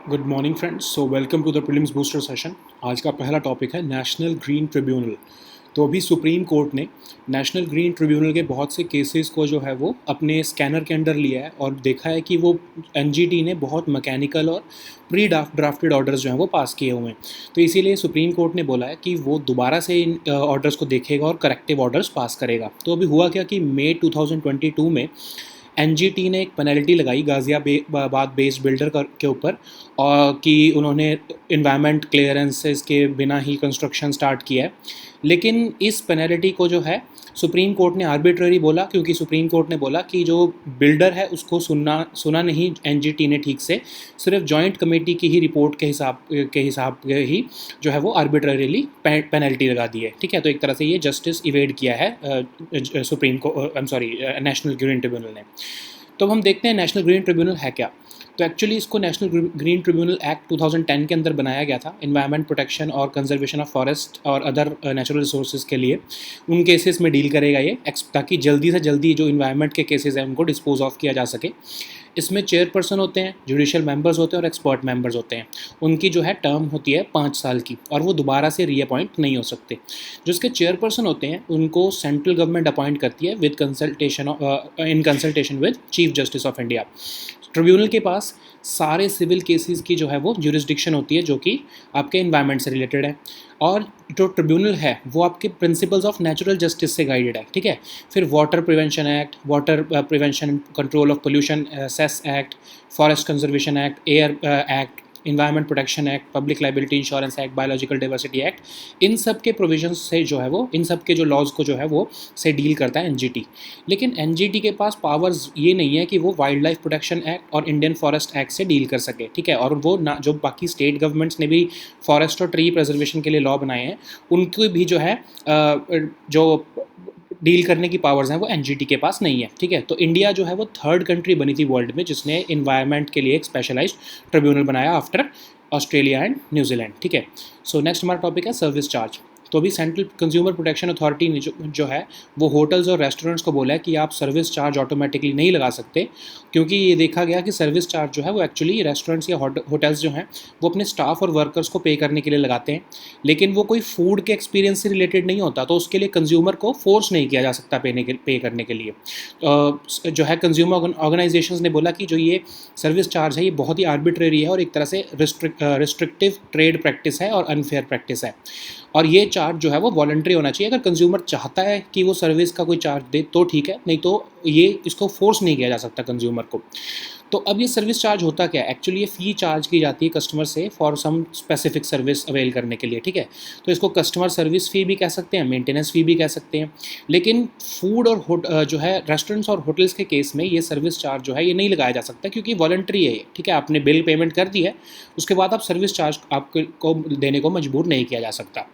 Good morning friends. So welcome to the prelims booster session. आज का पहला topic है नेशनल ग्रीन ट्रिब्यूनल। तो अभी सुप्रीम कोर्ट ने नेशनल ग्रीन ट्रिब्यूनल के बहुत से केसेस को जो है वो अपने स्कैनर के अंडर लिया है और देखा है कि वो एनजीटी ने बहुत मैकेनिकल और प्री ड्राफ्टेड ऑर्डर्स जो हैं वो पास किए हुए हैं। तो इसीलिए सुप्रीम कोर्ट ने बोला है कि वो दोबारा से इन ऑर्डर्स को देखेगा और करेक्टिव ऑर्डर्स पास करेगा। तो अभी हुआ क्या कि मई 2022 में एनजीटी ने एक पेनल्टी लगाई गाज़ियाबाद बेस्ड बिल्डर के ऊपर और कि उन्होंने इन्वायरमेंट क्लियरेंसेस के बिना ही कंस्ट्रक्शन स्टार्ट किया है। लेकिन इस पेनल्टी को जो है सुप्रीम कोर्ट ने आर्बिट्ररी बोला, क्योंकि सुप्रीम कोर्ट ने बोला कि जो बिल्डर है उसको सुना नहीं एनजीटी ने ठीक से, सिर्फ जॉइंट कमेटी की ही रिपोर्ट के हिसाब ही जो है वो आर्बिट्ररीली पेनल्टी लगा दी है। ठीक है, तो एक तरह से ये जस्टिस इवेड किया है सुप्रीम को I am sorry national green tribunal ने। तो अब हम देखते हैं नेशनल ग्रीन ट्रिब्यूनल है क्या। तो एक्चुअली इसको नेशनल ग्रीन ट्रिब्यूनल एक्ट 2010 के अंदर बनाया गया था इन्वायरमेंट प्रोटेक्शन और कंजर्वेशन ऑफ फॉरेस्ट और अदर नेचुरल रिसोर्सेज के लिए। उन केसेस में डील करेगा ये, ताकि जल्दी से जल्दी जो इन्वायरमेंट के केसेस हैं उनको डिस्पोज ऑफ किया जा सके। इसमें चेयरपर्सन होते हैं, जुडिशियल मेंबर्स होते हैं और एक्सपर्ट मेंबर्स होते हैं। उनकी जो है टर्म होती है 5 साल की और वो दोबारा से रीअपॉइंट नहीं हो सकते। जो इसके चेयरपर्सन होते हैं उनको सेंट्रल गवर्नमेंट अपॉइंट करती है with consultation in consultation with chief justice of India. Tribunal के पास सारे सिविल केसेस की जो है वो ज्यूरिसडिक्शन होती है जो कि आपके इन्वायरमेंट से रिलेटेड है, और जो ट्रिब्यूनल है वो आपके प्रिंसिपल्स ऑफ नेचुरल जस्टिस से गाइडेड है। ठीक है, फिर water prevention act, water prevention control of pollution cess act, forest conservation act, air act, environment protection act, public liability insurance act, biological diversity act, इन सब के प्रोविजंस से जो है वो, इन सब के जो लॉज को जो है वो से डील करता है एनजीटी। लेकिन एनजीटी के पास पावर्स ये नहीं है कि वो वाइल्ड लाइफ प्रोटेक्शन एक्ट और इंडियन फॉरेस्ट एक्ट से डील कर सके। ठीक है, और वो ना जो बाकी स्टेट गवर्नमेंट्स ने भी फॉरेस्ट और ट्री प्रिजर्वेशन के लिए लॉ बनाए हैं उनकी भी जो है जो डील करने की पावर्स हैं वो एनजीटी के पास नहीं है। ठीक है, तो इंडिया जो है वो 3rd कंट्री बनी थी वर्ल्ड में जिसने इन्वायरमेंट के लिए एक स्पेशलाइज्ड ट्रिब्यूनल बनाया आफ्टर ऑस्ट्रेलिया एंड न्यूजीलैंड। ठीक है, सो नेक्स्ट हमारा टॉपिक है सर्विस चार्ज। तो अभी सेंट्रल कंज्यूमर प्रोटेक्शन अथॉरिटी ने जो है वो होटल्स और रेस्टोरेंट्स को बोला है कि आप सर्विस चार्ज ऑटोमेटिकली नहीं लगा सकते, क्योंकि ये देखा गया कि सर्विस चार्ज जो है वो एक्चुअली रेस्टोरेंट्स या होटल्स जो हैं वो अपने स्टाफ और वर्कर्स को पे करने के लिए लगाते हैं, लेकिन वो कोई फूड के एक्सपीरियंस से रिलेटेड नहीं होता, तो उसके लिए कंज्यूमर को फोर्स नहीं किया जा सकता पे करने के लिए। जो है कंज्यूमर ऑर्गेनाइजेशंस ने बोला कि जो ये सर्विस चार्ज है ये बहुत ही आर्बिट्रेरी है और एक तरह से रिस्ट्रिक्टिव ट्रेड प्रैक्टिस है और अनफेयर प्रैक्टिस है, और ये चार्ज जो है वो वॉलंटरी होना चाहिए। अगर कंज्यूमर चाहता है कि वो सर्विस का कोई चार्ज दे तो ठीक है, नहीं तो ये इसको फोर्स नहीं किया जा सकता कंज्यूमर को। तो अब ये सर्विस चार्ज होता क्या है? एक्चुअली ये फ़ी चार्ज की जाती है कस्टमर से for some specific service avail करने के लिए। ठीक है, तो इसको कस्टमर सर्विस फ़ी भी कह सकते हैं, मेंटेनेंस फ़ी भी कह सकते हैं। लेकिन फूड और जो है रेस्टोरेंट्स और होटल्स के केस में ये सर्विस चार्ज जो है ये नहीं लगाया जा सकता, क्योंकि वॉलंटरी है ये। ठीक है, आपने बिल पेमेंट कर दी है, उसके बाद आप सर्विस चार्ज आपको देने को मजबूर नहीं किया जा सकता।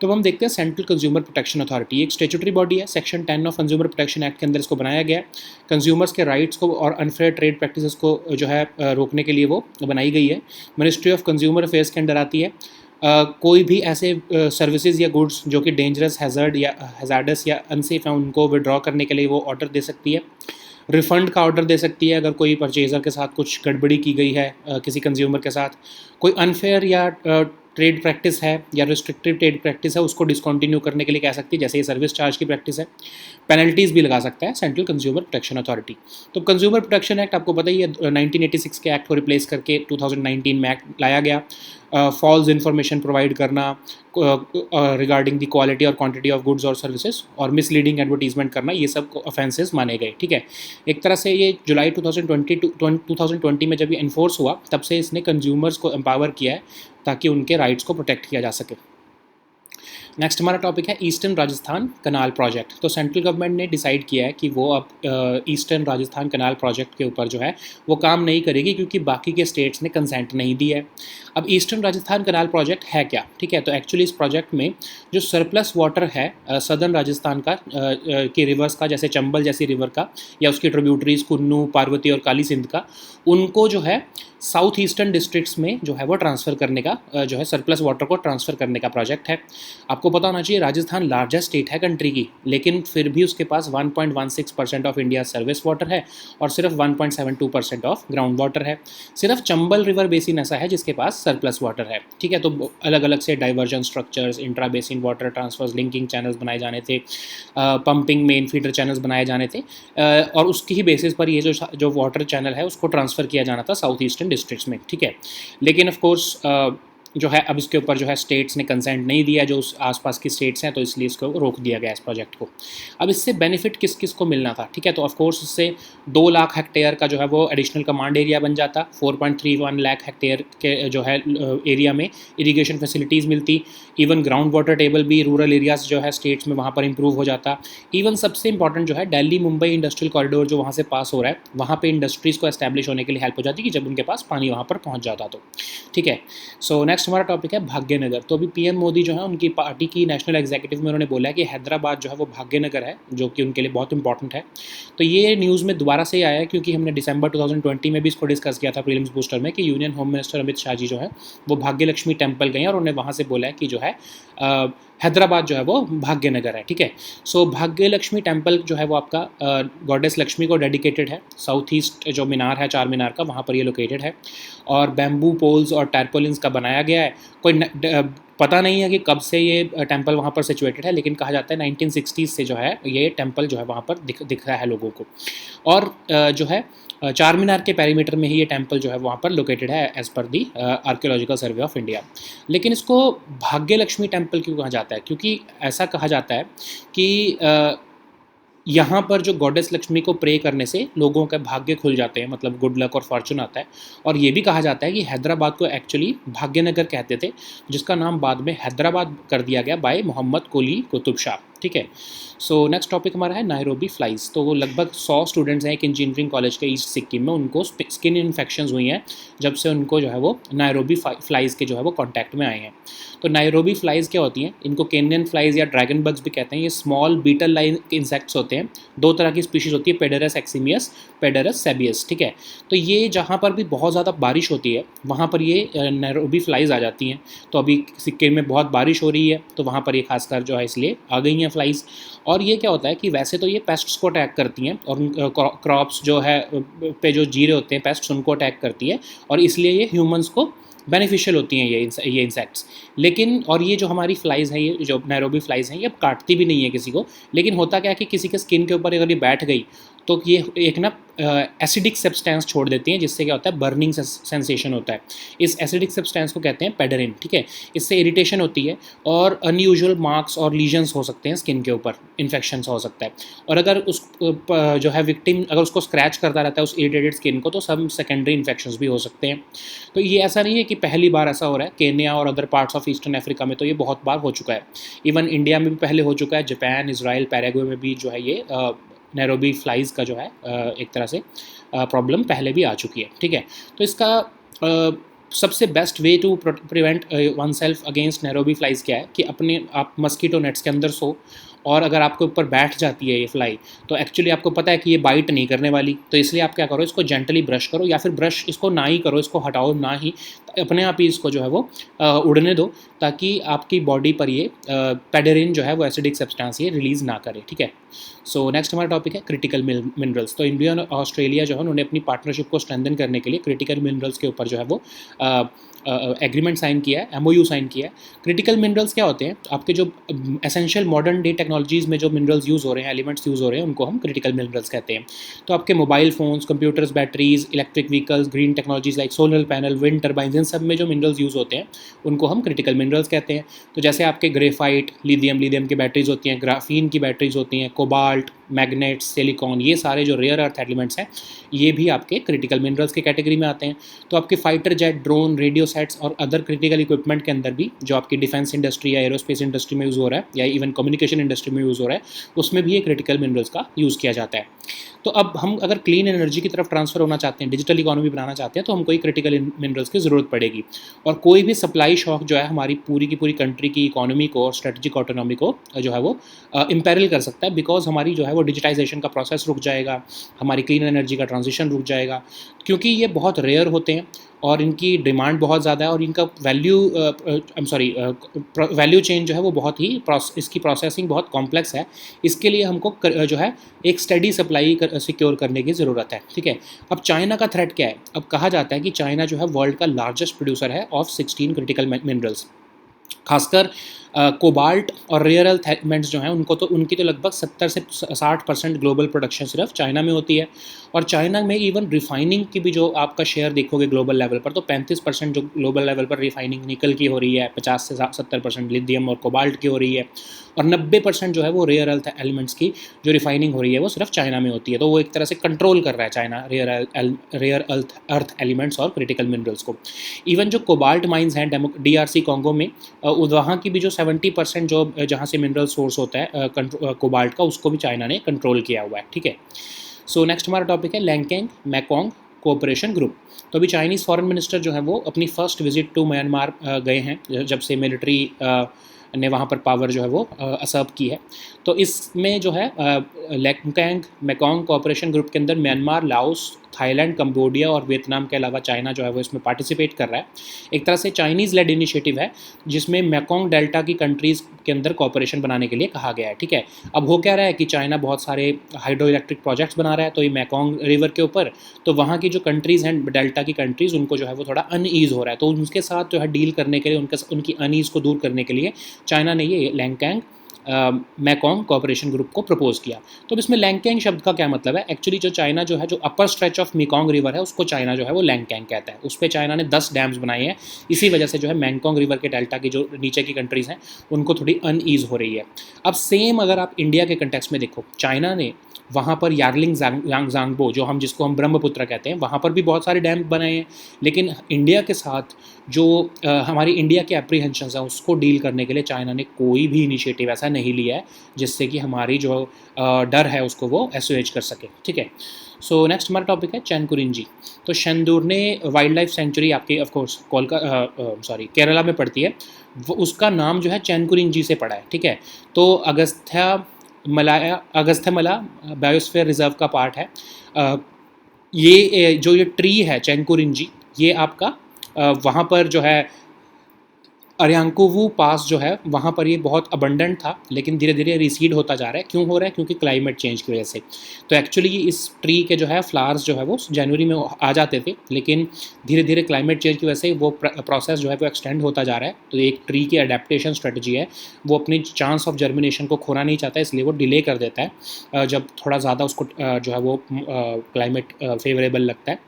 तो हम देखते हैं सेंट्रल कंज्यूमर प्रोटेक्शन अथॉरिटी एक स्टेचुटरी बॉडी है। Section 10 of consumer protection act के अंदर इसको बनाया गया है। कंज्यूमर्स के राइट्स को और अनफेयर ट्रेड प्रैक्टिसेस को जो है रोकने के लिए वो बनाई गई है। मिनिस्ट्री ऑफ कंज्यूमर अफेयर्स के अंडर आती है। कोई भी ऐसे सर्विसेज या गुड्स जो कि डेंजरस, हैज़ार्डस या अनसेफ हैं उनको विड्रॉ करने के लिए वो ऑर्डर दे सकती है। रिफ़ंड का ऑर्डर दे सकती है अगर कोई परचेज़र के साथ कुछ गड़बड़ी की गई है, किसी कंज्यूमर के साथ कोई अनफेयर या ट्रेड प्रैक्टिस है या रिस्ट्रिक्टिव ट्रेड प्रैक्टिस है, उसको डिसकंटिन्यू करने के लिए कह सकती है, जैसे ये सर्विस चार्ज की प्रैक्टिस है। पेनल्टीज़ भी लगा सकता है सेंट्रल कंज्यूमर प्रोटेक्शन अथॉरिटी। तो कंज्यूमर प्रोटेक्शन एक्ट आपको पता ही है, 1986 के एक्ट को रिप्लेस करके 2019 में एक्ट लाया गया। फॉल्स इन्फॉर्मेशन प्रोवाइड करना रिगार्डिंग द क्वालिटी और क्वांटिटी ऑफ गुड्स और सर्विसेज और मिसलीडिंग एडवर्टीजमेंट करना, ये सब ऑफेंसेस माने गए। ठीक है, एक तरह से ये जुलाई 2020 में जब ये इन्फोर्स हुआ तब से इसने कंज्यूमर्स को एम्पावर किया है ताकि उनके राइट्स को प्रोटेक्ट किया जा सके। नेक्स्ट हमारा टॉपिक है ईस्टर्न राजस्थान कनाल प्रोजेक्ट। तो सेंट्रल गवर्नमेंट ने डिसाइड किया है कि वो अब ईस्टर्न राजस्थान कनाल प्रोजेक्ट के ऊपर जो है वो काम नहीं करेगी, क्योंकि बाकी के स्टेट्स ने कंसेंट नहीं दी है। अब ईस्टर्न राजस्थान कनाल प्रोजेक्ट है क्या? ठीक है, तो एक्चुअली इस प्रोजेक्ट में जो सरप्लस वाटर है सदर्न राजस्थान का के रिवर्स का, जैसे चंबल जैसी रिवर का या उसकी ट्रिब्यूटरीज कुन्नू, पार्वती और काली सिंध का, उनको जो है साउथ ईस्टर्न डिस्ट्रिक्ट्स में जो है वो ट्रांसफ़र करने का जो है सरप्लस वाटर को ट्रांसफ़र करने का प्रोजेक्ट है। आपको आपको पता होना चाहिए राजस्थान लार्जेस्ट स्टेट है कंट्री की, लेकिन फिर भी उसके पास 1.16% ऑफ इंडिया सर्विस वाटर है और सिर्फ 1.72% ऑफ ग्राउंड वाटर है। सिर्फ चंबल रिवर बेसिन ऐसा है जिसके पास सरप्लस वाटर है, ठीक है। तो अलग अलग से diversion structures, intra basin water transfers, linking channels बनाए जाने थे, पंपिंग मेन फीडर चैनल्स बनाए जाने थे, और उसकी ही बेसिस पर ये जो वाटर चैनल है उसको ट्रांसफ़र किया जाना था साउथ ईस्टर्न डिस्ट्रिक्ट्स में, ठीक है। लेकिन ऑफ कोर्स जो है अब इसके ऊपर जो है स्टेट्स ने कंसेंट नहीं दिया, जो उस आसपास की स्टेट्स हैं, तो इसलिए इसको रोक दिया गया इस प्रोजेक्ट को। अब इससे बेनिफिट किस किस को मिलना था, ठीक है। तो ऑफ कोर्स इससे 2 लाख हेक्टेयर का जो है वो एडिशनल कमांड एरिया बन जाता, 4.31 लाख हेक्टेयर के जो है एरिया में इरीगेशन फैसिलिटीज़ मिलती, इवन ग्राउंड वाटर टेबल भी रूरल एरियाज जो है स्टेट्स में वहाँ पर इंप्रूव हो जाता। इवन सबसे इंपॉर्टेंट जो है दिल्ली मुंबई इंडस्ट्रियल कॉरिडोर जो वहाँ से पास हो रहा है, वहाँ पे इंडस्ट्रीज़ को एस्टैब्लिश होने के लिए हेल्प हो जाती कि जब उनके पास पानी वहाँ पर पहुँच जाता तो, ठीक है। सो नेक्स्ट हमारा टॉपिक है भाग्यनगर। तो अभी पीएम मोदी जो है उनकी पार्टी की नेशनल एग्जीक्यूटिव में उन्होंने बोला है कि हैदराबाद जो है वो भाग्यनगर है, जो कि उनके लिए बहुत इंपॉर्टेंट है। तो ये न्यूज़ में दोबारा से आया है क्योंकि हमने दिसंबर 2020 में भी इसको डिस्कस किया था प्रीलिम्स बूस्टर में कि union home minister Amit Shah ji जो है वो भाग्य लक्ष्मी टेम्पल गए और उन्होंने वहाँ से बोला है कि जो है हैदराबाद जो है वो भाग्यनगर है, ठीक है। सो भाग्य लक्ष्मी टेम्पल जो है वो आपका गॉडेस लक्ष्मी को डेडिकेटेड है। साउथ ईस्ट जो मीनार है, चार मीनार का, वहाँ पर ये लोकेटेड है और बैम्बू पोल्स और टैरपोलिन्स का बनाया गया है। कोई पता नहीं है कि कब से ये टेम्पल वहाँ पर सिचुएटेड है, लेकिन कहा जाता है 1960s से जो है ये टेम्पल जो है वहाँ पर दिख रहा है लोगों को। और जो है चार मीनार के पेरीमीटर में ही ये टेम्पल जो है वहाँ पर लोकेटेड है as per the archaeological survey of India. लेकिन इसको भाग्य लक्ष्मी टेम्पल क्यों कहा जाता है? क्योंकि ऐसा कहा जाता है कि यहाँ पर जो गॉडेस लक्ष्मी को प्रे करने से लोगों के भाग्य खुल जाते हैं, मतलब गुड लक और फॉर्चून आता है। और ये भी कहा जाता है कि हैदराबाद को एक्चुअली भाग्यनगर कहते थे, जिसका नाम बाद में हैदराबाद कर दिया गया बाय मोहम्मद कुली कुतुब शाह, ठीक है। सो नेक्स्ट टॉपिक हमारा है नायरोबी फ्लाइज। तो वो लगभग 100 स्टूडेंट्स हैं एक इंजीनियरिंग कॉलेज के ईस्ट सिक्किम में, उनको स्किन इन्फेक्शंस हुई हैं जब से उनको जो है वो नायरोबी फ्लाइज के जो है वो कॉन्टैक्ट में आए हैं। तो नायरोबी फ्लाइज क्या होती हैं? इनको केनियन फ्लाइज या ड्रैगन बग्स भी कहते हैं। ये स्मॉल बीटल लाइक इंसेक्ट्स होते हैं। 2 तरह की स्पीशीज़ होती है, पेडरस एक्सिमियस, पेडरस सेबियस, ठीक है। तो ये जहाँ पर भी बहुत ज़्यादा बारिश होती है वहाँ पर ये नायरोबी फ्लाइज आ जाती हैं। तो अभी सिक्किम में बहुत बारिश हो रही है तो वहाँ पर ये खासकर जो है इसलिए आ गई हैं फ्लाइज। और ये क्या होता है कि वैसे तो ये पेस्ट्स को अटैक करती हैं और क्रॉप्स जो है पे जो जीरे होते हैं पेस्ट्स उनको अटैक करती है, और इसलिए ये ह्यूमंस को बेनिफिशियल होती हैं ये इंसेक्ट्स। लेकिन और ये जो हमारी फ्लाइज हैं, ये जो नायरोबी फ्लाइज हैं, ये काटती भी नहीं है किसी को। लेकिन होता क्या है कि किसी के स्किन के ऊपर अगर ये बैठ गई तो ये एक ना एसिडिक सब्सटेंस छोड़ देती हैं, जिससे क्या होता है बर्निंग सेंसेशन होता है। इस एसिडिक सब्सटेंस को कहते हैं पेडरिन, ठीक है। इससे इरिटेशन होती है और अनयूजुअल मार्क्स और लीजन्स हो सकते हैं स्किन के ऊपर, इन्फेक्शंस हो सकता है। और अगर उस जो है विक्टिम अगर उसको स्क्रैच करता रहता है उस इरिटेटेड स्किन को, तो सब सेकेंडरी इन्फेक्शंस भी हो सकते हैं। तो ये ऐसा नहीं है कि पहली बार ऐसा हो रहा है, केन्या और other parts of eastern Africa में तो ये बहुत बार हो चुका है। इवन इंडिया में भी पहले हो चुका है, जापान, इजराइल, पैराग्वे में भी जो है ये नायरोबी फ्लाइज का जो है एक तरह से प्रॉब्लम पहले भी आ चुकी है, ठीक है। तो इसका सबसे best way to prevent oneself against Nairobi flies क्या है कि अपने आप मस्कीटो नेट्स के अंदर सो, और अगर आपके ऊपर बैठ जाती है ये फ्लाई तो एक्चुअली आपको पता है कि ये बाइट नहीं करने वाली, तो इसलिए आप क्या करो, इसको जेंटली ब्रश करो, या फिर ब्रश इसको ना ही करो, इसको हटाओ ना ही, अपने आप ही इसको जो है वो उड़ने दो, ताकि आपकी बॉडी पर ये पेडरिन जो है वो एसिडिक सब्सटेंस ये रिलीज़ ना करे, ठीक है। सो नेक्स्ट हमारा टॉपिक है क्रिटिकल मिनरल्स। तो इंडिया और ऑस्ट्रेलिया जो है उन्होंने अपनी पार्टनरशिप को स्ट्रेंथन करने के लिए क्रिटिकल मिनरल्स के ऊपर जो है वो एग्रीमेंट साइन किया है, MOU साइन किया है। क्रिटिकल मिनरल्स क्या होते हैं? आपके जो एसेंशियल मॉडर्न डे टेक्नोलॉजीज़ में जो मिनरल्स यूज़ हो रहे हैं, एलिमेंट्स यूज़ हो रहे हैं, उनको हम क्रिटिकल मिनरल्स कहते हैं। तो आपके mobile phones, computers, batteries, electric vehicles, green technologies like solar panel, wind turbines, इन सब में जो मिनरल्स यूज़ होते हैं उनको हम क्रिटिकल मिनरल्स कहते हैं। तो जैसे आपके ग्रेफाइट, लिथियम की बैटरीज होती हैं, ग्राफीन की बैटरीज होती हैं, कोबाल्ट, मैग्नेट्स, सिलिकॉन, ये सारे जो रेयर अर्थ एलिमेंट्स हैं ये भी आपके क्रिटिकल मिनरल्स की कैटेगरी में आते हैं। तो आपके fighter jet, drone, radio sets और अदर क्रिटिकल इक्विपमेंट के अंदर भी जो आपकी डिफेंस इंडस्ट्री या एरोस्पेस इंडस्ट्री में यूज़ हो रहा है या इवन कम्युनिकेशन इंडस्ट्री में यूज़ हो रहा है, उसमें भी ये क्रिटिकल मिनरल्स का यूज़ किया जाता है। तो अब हम अगर क्लीन एनर्जी की तरफ ट्रांसफ़र होना चाहते हैं, डिजिटल इकोनॉमी बनाना चाहते हैं, तो हमको क्रिटिकल मिनरल्स की ज़रूरत पड़ेगी। और कोई भी सप्लाई शॉक जो है हमारी पूरी की पूरी कंट्री की इकोनॉमी को और स्ट्रेटजिक ऑटोनॉमी को जो है वो इम्पेरिल कर सकता है, बिकॉज हमारी जो है वो डिजिटाइजेशन का प्रोसेस रुक जाएगा, हमारी क्लीन एनर्जी का ट्रांजिशन रुक जाएगा, क्योंकि ये बहुत रेयर होते हैं और इनकी डिमांड बहुत ज़्यादा है और इनका वैल्यू चेन जो है वो बहुत ही इसकी प्रोसेसिंग बहुत कॉम्प्लेक्स है। इसके लिए हमको जो है एक स्टडी सप्लाई सिक्योर करने की ज़रूरत है, ठीक है। अब चाइना का थ्रेट क्या है? अब कहा जाता है कि चाइना जो है वर्ल्ड का लार्जेस्ट प्रोड्यूसर है ऑफ 16 क्रिटिकल मिनरल्स, खासकर कोबाल्ट और रेयर अर्थ एलिमेंट्स जो हैं उनको तो उनकी तो लगभग 70 से 60% ग्लोबल प्रोडक्शन सिर्फ चाइना में होती है। और चाइना में इवन रिफाइनिंग की भी जो आपका शेयर देखोगे ग्लोबल लेवल पर, तो 35% जो ग्लोबल लेवल पर रिफाइनिंग निकल की हो रही है, 50 से 70% लिथियम और कोबाल्ट की हो रही है, और 90% जो है वो रेयर अर्थ एलिमेंट्स की जो रिफाइनिंग हो रही है वो सिर्फ चाइना में होती है। तो वो एक तरह से कंट्रोल कर रहा है चाइना रेयर अर्थ एलिमेंट्स और क्रिटिकल मिनरल्स को। इवन जो कोबाल्ट माइंस हैं DRC कॉन्गो में, वहाँ की भी जो 70% जो जहाँ से मिनरल सोर्स होता है कोबाल्ट का, उसको भी चाइना ने कंट्रोल किया हुआ है, ठीक है। सो नेक्स्ट हमारा टॉपिक है लैंगकैंग मैकोंग कोऑपरेशन ग्रुप। तो अभी चाइनीज़ फॉरेन मिनिस्टर जो है वो अपनी फर्स्ट विजिट टू म्यांमार गए हैं जब से मिलिट्री ने वहाँ पर पावर जो है वो असर्व की है। तो इसमें जो है लैंगकैंग मैकोंग कोऑपरेशन ग्रुप के अंदर म्यांमार, लाओस, थाईलैंड, कंबोडिया और वियतनाम के अलावा चाइना जो है वो इसमें पार्टिसिपेट कर रहा है। एक तरह से चाइनीज़ लेड इनिशिएटिव है जिसमें मैकोंग डेल्टा की कंट्रीज़ के अंदर कॉपरेशन बनाने के लिए कहा गया है, ठीक है। अब हो क्या रहा है कि चाइना बहुत सारे हाइड्रो इलेक्ट्रिक प्रोजेक्ट्स बना रहा है, तो ये मैकोंग रिवर के ऊपर, तो वहाँ की जो कंट्रीज़ हैं डेल्टा की कंट्रीज़, उनको जो है वो थोड़ा अनईज़ हो रहा है। तो उनके साथ जो है डील करने के लिए, उनकी अनईज़ को दूर करने के लिए चाइना ने ये लैंगकैंग मैकोंग कोऑपरेशन ग्रुप को प्रपोज किया। तो अब इसमें लैंगकैंग शब्द का क्या मतलब है? एक्चुअली जो चाइना जो है, जो अपर स्ट्रेच ऑफ मेकोंग रिवर है, उसको चाइना जो है वो लैंगकैंग कहता है। उस पर चाइना ने 10 डैम्स बनाए हैं। इसी वजह से जो है मैकोंग रिवर के डेल्टा की जो नीचे की कंट्रीज़ हैं उनको थोड़ी अनईज़ हो रही है। अब सेम अगर आप इंडिया के कंटेक्स्ट में देखो, चाइना ने वहाँ पर यार्लिंग जांगबो, जो जिसको हम ब्रह्मपुत्र कहते हैं, वहाँ पर भी बहुत सारे डैम बनाए हैं। लेकिन इंडिया के साथ जो हमारी इंडिया के एप्रीहेंशंस हैं उसको डील करने के लिए चाइना ने कोई भी इनिशिएटिव ऐसा नहीं लिया है जिससे कि हमारी जो डर है उसको वो एसोएज कर सके, ठीक है। सो नेक्स्ट हमारा टॉपिक है चैनकुरिंजी। तो शेंदुरने वाइल्ड लाइफ सेंचुरी आपकी ऑफकोर्स केरला में पड़ती है, वो उसका नाम जो है चैनकुरिंजी से पड़ा है, ठीक है। तो अगस्थ्यमला बायोस्फीयर रिजर्व का पार्ट है। ये ट्री है चैनकुरिंजी, ये आपका वहाँ पर जो है अरियांकोवू पास जो है वहाँ पर ये बहुत अबंडेंट था, लेकिन धीरे धीरे रिसीड होता जा रहा है। क्यों हो रहा है? क्योंकि क्लाइमेट चेंज की वजह से। तो एक्चुअली इस ट्री के जो है फ्लावर्स जो है वो जनवरी में आ जाते थे, लेकिन धीरे धीरे क्लाइमेट चेंज की वजह से वो प्रोसेस जो है वो एक्सटेंड होता जा रहा है। तो एक ट्री की अडेप्टेशन स्ट्रेटजी है, वो अपनी चांस ऑफ जर्मिनेशन को खोना नहीं चाहता, इसलिए वो डिले कर देता है जब थोड़ा ज़्यादा उसको जो है वो क्लाइमेट फेवरेबल लगता है।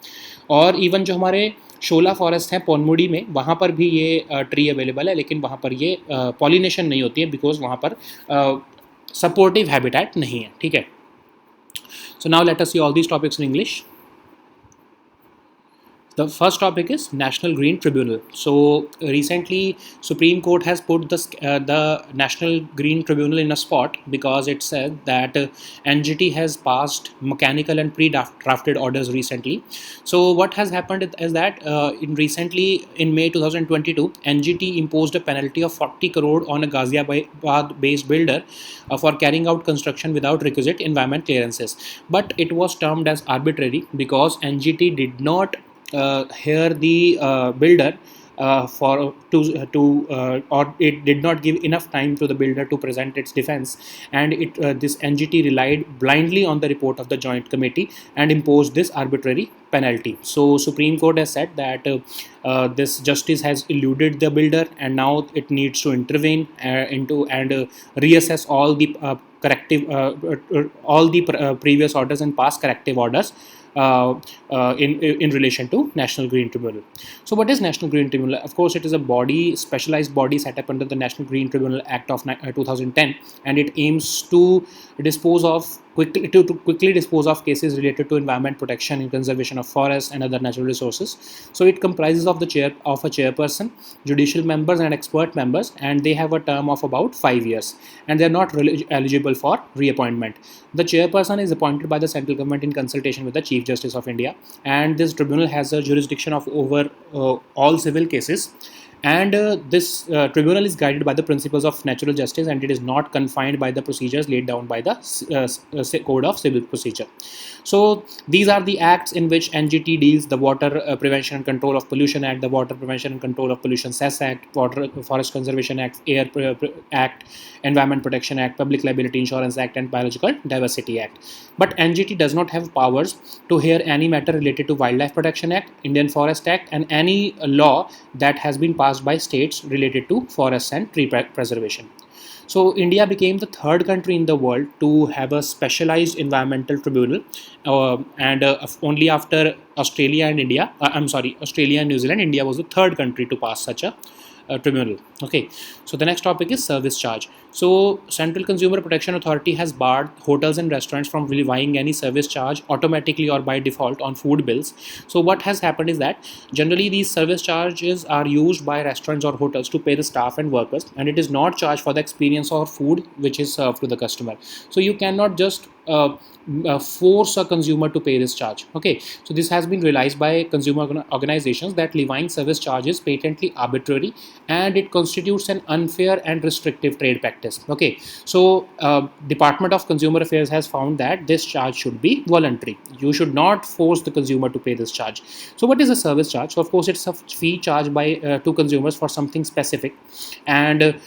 और इवन जो हमारे शोला फॉरेस्ट है पोनमुडी में, वहाँ पर भी ये ट्री अवेलेबल है, लेकिन वहाँ पर ये पॉलिनेशन नहीं होती है बिकॉज वहाँ पर सपोर्टिव हैबिटेट नहीं है, ठीक है। So now let us see all these topics in English. The first topic is National Green Tribunal. So recently, Supreme Court has put the National Green Tribunal in a spot because it said that NGT has passed mechanical and pre-drafted orders recently. So what has happened is that in May 2022, NGT imposed a penalty of 40 crore on a Ghaziabad-based builder for carrying out construction without requisite environment clearances. But it was termed as arbitrary because NGT did not hear the builder or it did not give enough time to the builder to present its defense, and this NGT relied blindly on the report of the joint committee and imposed this arbitrary penalty. So Supreme Court has said that this justice has eluded the builder, and now it needs to intervene reassess all the previous orders and pass corrective orders in relation to National Green Tribunal. So what is National Green Tribunal? Of course, it is a specialized body set up under the National Green Tribunal Act of 2010, and it aims to quickly dispose of cases related to environment protection and conservation of forests and other natural resources. So it comprises of a chairperson, judicial members and expert members, and they have a term of about 5 years, and they are not eligible for reappointment. The chairperson is appointed by the central government in consultation with the Chief Justice of India, and this tribunal has a jurisdiction of over all civil cases, And this tribunal is guided by the principles of natural justice, and it is not confined by the procedures laid down by the Code of Civil Procedure. So these are the acts in which NGT deals: the Water Prevention and Control of Pollution Act, the Water Prevention and Control of Pollution Cess Act, Water Forest Conservation Act, Act, Environment Protection Act, Public Liability Insurance Act, and Biological Diversity Act. But NGT does not have powers to hear any matter related to Wildlife Protection Act, Indian Forest Act, and any law that has been passed by states related to forests and tree preservation. So India became the third country in the world to have a specialized environmental tribunal, and only after Australia and India, Australia and New Zealand, India was the third country to pass such a tribunal. Okay, so the next topic is service charge. So Central Consumer Protection Authority has barred hotels and restaurants from levying any service charge automatically or by default on food bills. So what has happened is that generally these service charges are used by restaurants or hotels to pay the staff and workers, and it is not charged for the experience or food which is served to the customer. So you cannot just force a consumer to pay this charge. Okay, so this has been realized by consumer organizations that levying service charge is patently arbitrary, and it constitutes an unfair and restrictive trade practice. Okay, so Department of Consumer Affairs has found that this charge should be voluntary. You should not force the consumer to pay this charge. So what is a service charge? So of course it's a fee charged by to consumers for something specific, and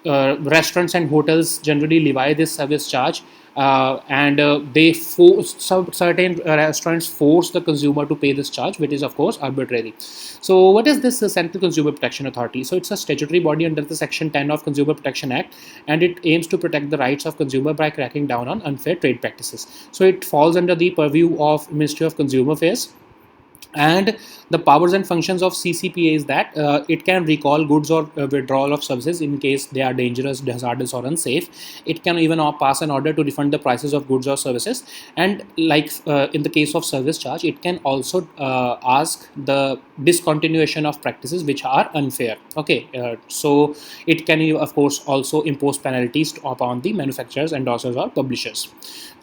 restaurants and hotels generally levy this service charge, and they force certain restaurants force the consumer to pay this charge, which is of course arbitrary. So what is this Central Consumer Protection Authority? So it's a statutory body under the Section 10 of Consumer Protection Act, and it aims to protect the rights of consumer by cracking down on unfair trade practices. So it falls under the purview of Ministry of Consumer Affairs, and the powers and functions of CCPA is that it can recall goods or withdrawal of services in case they are dangerous, hazardous, or unsafe. It can even pass an order to refund the prices of goods or services, and like in the case of service charge, it can also ask the discontinuation of practices which are unfair. Okay, so it can of course also impose penalties upon the manufacturers, endorsers, or publishers.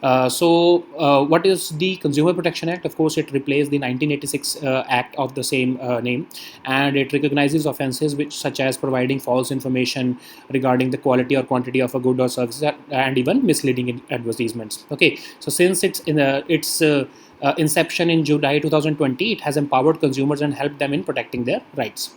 What is the Consumer Protection Act? Of course, it replaced the 1986 Act of the same name, and it recognizes offences which, such as providing false information regarding the quality or quantity of a good or service, and even misleading advertisements. Okay, so since its inception in July 2020, it has empowered consumers and helped them in protecting their rights.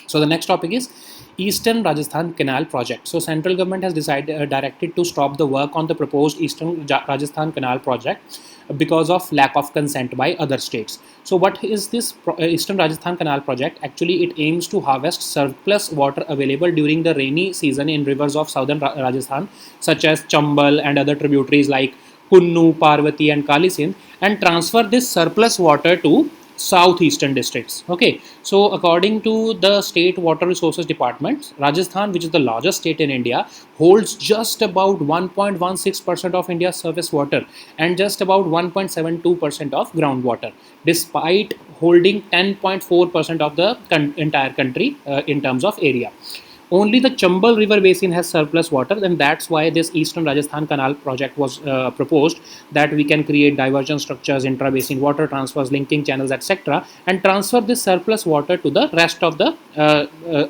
So the next topic is Eastern Rajasthan Canal project. So central government has directed to stop the work on the proposed Eastern Rajasthan Canal project because of lack of consent by other states. So what is this Eastern Rajasthan Canal project? Actually, it aims to harvest surplus water available during the rainy season in rivers of southern Rajasthan, such as Chambal and other tributaries like Kunnu, Parvati, and Kali Sindh, and transfer this surplus water to southeastern districts. Okay, so according to the state water resources department, Rajasthan, which is the largest state in India, holds just about 1.16% of India's surface water and just about 1.72% of groundwater, despite holding 10.4% of the entire country in terms of area. Only the Chambal River basin has surplus water, and that's why this Eastern Rajasthan Canal project was proposed, that we can create diversion structures, intra-basin water transfers, linking channels, etc., and transfer this surplus water to the rest of the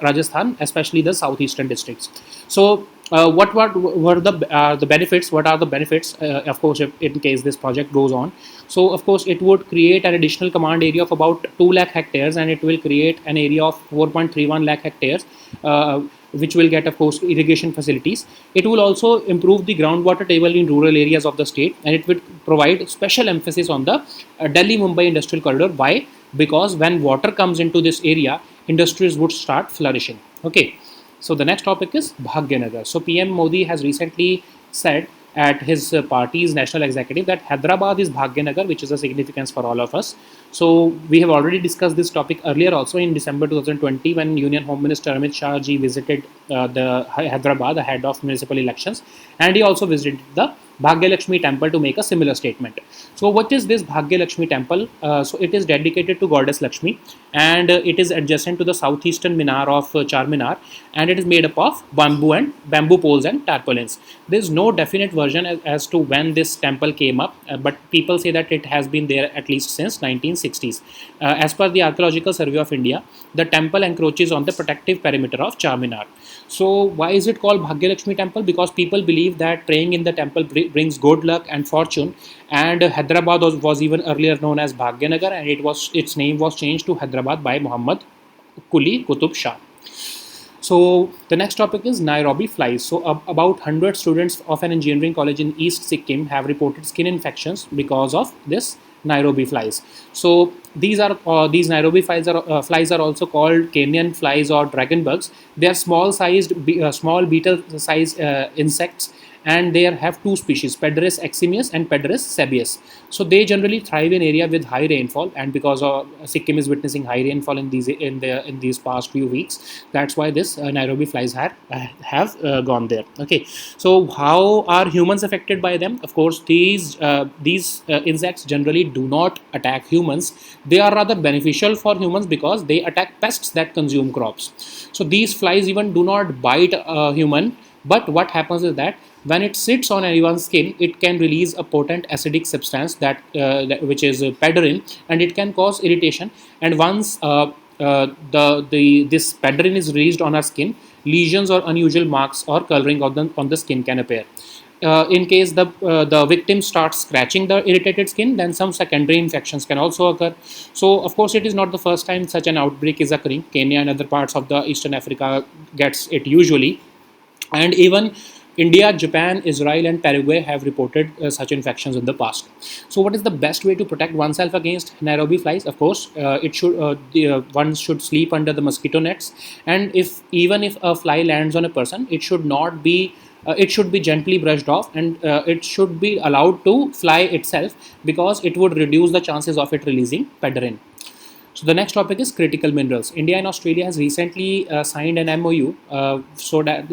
Rajasthan, especially the southeastern districts. So what were the benefits? What are the benefits? Of course, if in case this project goes on, so of course it would create an additional command area of about 2 lakh hectares, and it will create an area of 4.31 lakh hectares, which will get of course irrigation facilities. It will also improve the groundwater table in rural areas of the state, and it will provide special emphasis on the Delhi Mumbai industrial corridor. Why? Because when water comes into this area, industries would start flourishing. Okay, so the next topic is Bhagyanagar. So PM Modi has recently said at his party's national executive that Hyderabad is Bhagyanagar, which is a significance for all of us. So we have already discussed this topic earlier also in December 2020, when Union Home Minister Amit Shah ji visited the Hyderabad ahead of municipal elections, and he also visited the Bhagya Lakshmi temple to make a similar statement. So what is this Bhagya Lakshmi temple? So it is dedicated to goddess Lakshmi, and it is adjacent to the southeastern minar of Charminar, and it is made up of bamboo poles and tarpaulins. There is no definite version as to when this temple came up, but people say that it has been there at least since 1960s. As per the Archaeological Survey of India, the temple encroaches on the protective perimeter of Charminar. So why is it called Bhagya Lakshmi temple? Because people believe that praying in the temple brings good luck and fortune. And Hyderabad was even earlier known as Bhagyanagar, and its name was changed to Hyderabad by Muhammad Quli Qutub Shah. So the next topic is Nairobi flies. So about 100 students of an engineering college in East Sikkim have reported skin infections because of this Nairobi flies. So these Nairobi flies are also called Kenyan flies or dragon bugs. They are small beetle-sized insects, and they have two species, Pederis eximius and Pederis sebaeus. So they generally thrive in area with high rainfall, and because Sikkim is witnessing high rainfall in these past few weeks, that's why this Nairobi flies have gone there. Okay, so how are humans affected by them? Of course, these insects generally do not attack humans. They are rather beneficial for humans because they attack pests that consume crops. So these flies even do not bite a human, but what happens is that when it sits on anyone's skin, it can release a potent acidic substance which is pederine, and it can cause irritation. And once this pederine is released on our skin, lesions or unusual marks or coloring on the skin can appear. In case the victim starts scratching the irritated skin, then some secondary infections can also occur. So of course it is not the first time such an outbreak is occurring. Kenya and other parts of the Eastern Africa gets it usually, and even India, Japan, Israel, and Paraguay have reported such infections in the past. So, what is the best way to protect oneself against Nairobi flies? Of course, one should sleep under the mosquito nets, and even if a fly lands on a person, it should not be. It should be gently brushed off, and it should be allowed to fly itself, because it would reduce the chances of it releasing pederine. So the next topic is critical minerals. India and Australia has recently signed an MOU so that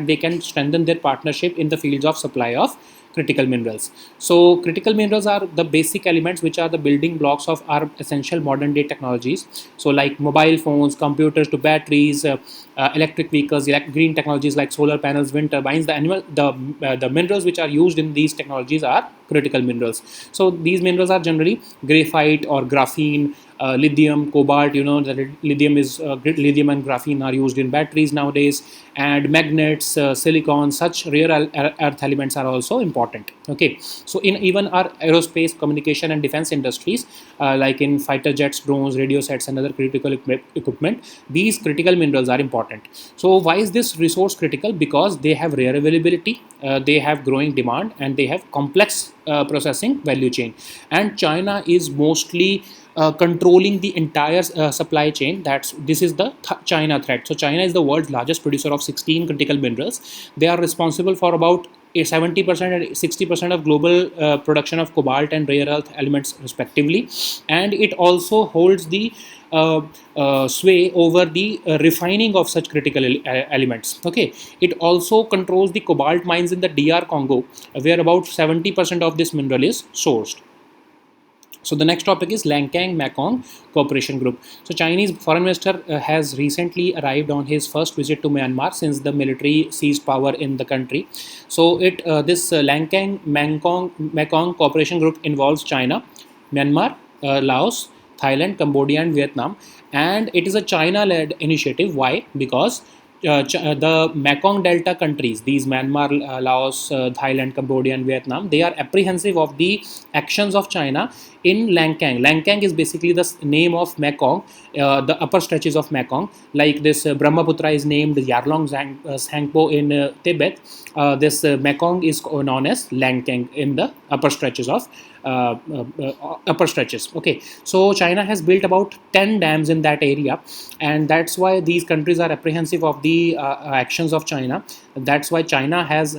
they can strengthen their partnership in the fields of supply of critical minerals. So critical minerals are the basic elements which are the building blocks of our essential modern day technologies. So like mobile phones, computers to batteries, electric vehicles, green technologies like solar panels, wind turbines. The minerals which are used in these technologies are critical minerals. So these minerals are generally graphite or graphene, lithium, cobalt. You know that lithium and graphene are used in batteries nowadays, and magnets, silicon. Such rare earth elements are also important. Okay, so in even our aerospace, communication, and defense industries, like in fighter jets, drones, radio sets, and other critical equipment, these critical minerals are important. So why is this resource critical? Because they have rare availability, they have growing demand, and they have complex processing value chain. And China is mostly controlling the entire supply chain. This is the China threat. So China is the world's largest producer of 16 critical minerals. They are responsible for about 70% and 60% of global production of cobalt and rare earth elements respectively, and it also holds the sway over the refining of such critical elements. Okay, it also controls the cobalt mines in the DR Congo, where about 70% of this mineral is sourced. So the next topic is Lancang Mekong Cooperation Group. So Chinese foreign minister has recently arrived on his first visit to Myanmar since the military seized power in the country. So this Lancang Mekong Cooperation Group involves China, Myanmar, Laos, Thailand, Cambodia, and Vietnam, and it is a China-led initiative. Why? Because the Mekong Delta countries, these Myanmar, Laos, Thailand, Cambodia, and Vietnam, they are apprehensive of the actions of China in Lancang. Lancang is basically the name of Mekong, the upper stretches of Mekong. Like this Brahmaputra is named Yarlong Sangpo in Tibet. This Mekong is known as Lancang in the upper stretches of upper stretches. Okay, so China has built about 10 dams in that area, and that's why these countries are apprehensive of the actions of China. That's why China has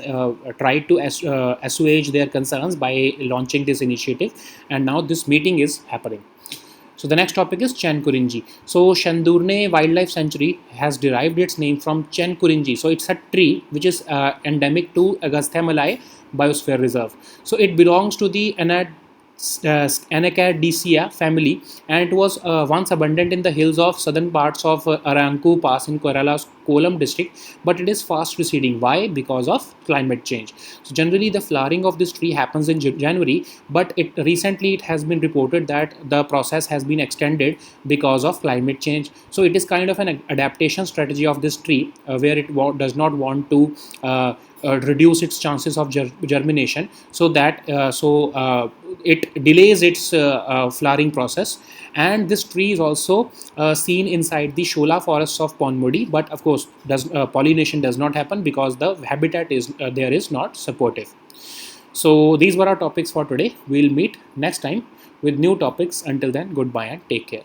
tried to assuage their concerns by launching this initiative, and now this meeting is happening. So the next topic is Chenkurinji. So Shandurne Wildlife Sanctuary has derived its name from Chenkurinji. So it's a tree which is endemic to Agastya Malay Biosphere Reserve. So it belongs to the Anacaddacea family, and it was once abundant in the hills of southern parts of Aranku Pass in Kerala's Kollam district, but it is fast receding. Why? Because of climate change. So generally, the flowering of this tree happens in January, but it has been reported that the process has been extended because of climate change. So it is kind of an adaptation strategy of this tree, where it does not want to reduce its chances of germination, so that it delays its flowering process. And this tree is also seen inside the Shola forests of Ponmudi, but of course pollination does not happen because the habitat is there is not supportive. So these were our topics for today. We'll meet next time with new topics. Until then, goodbye and take care.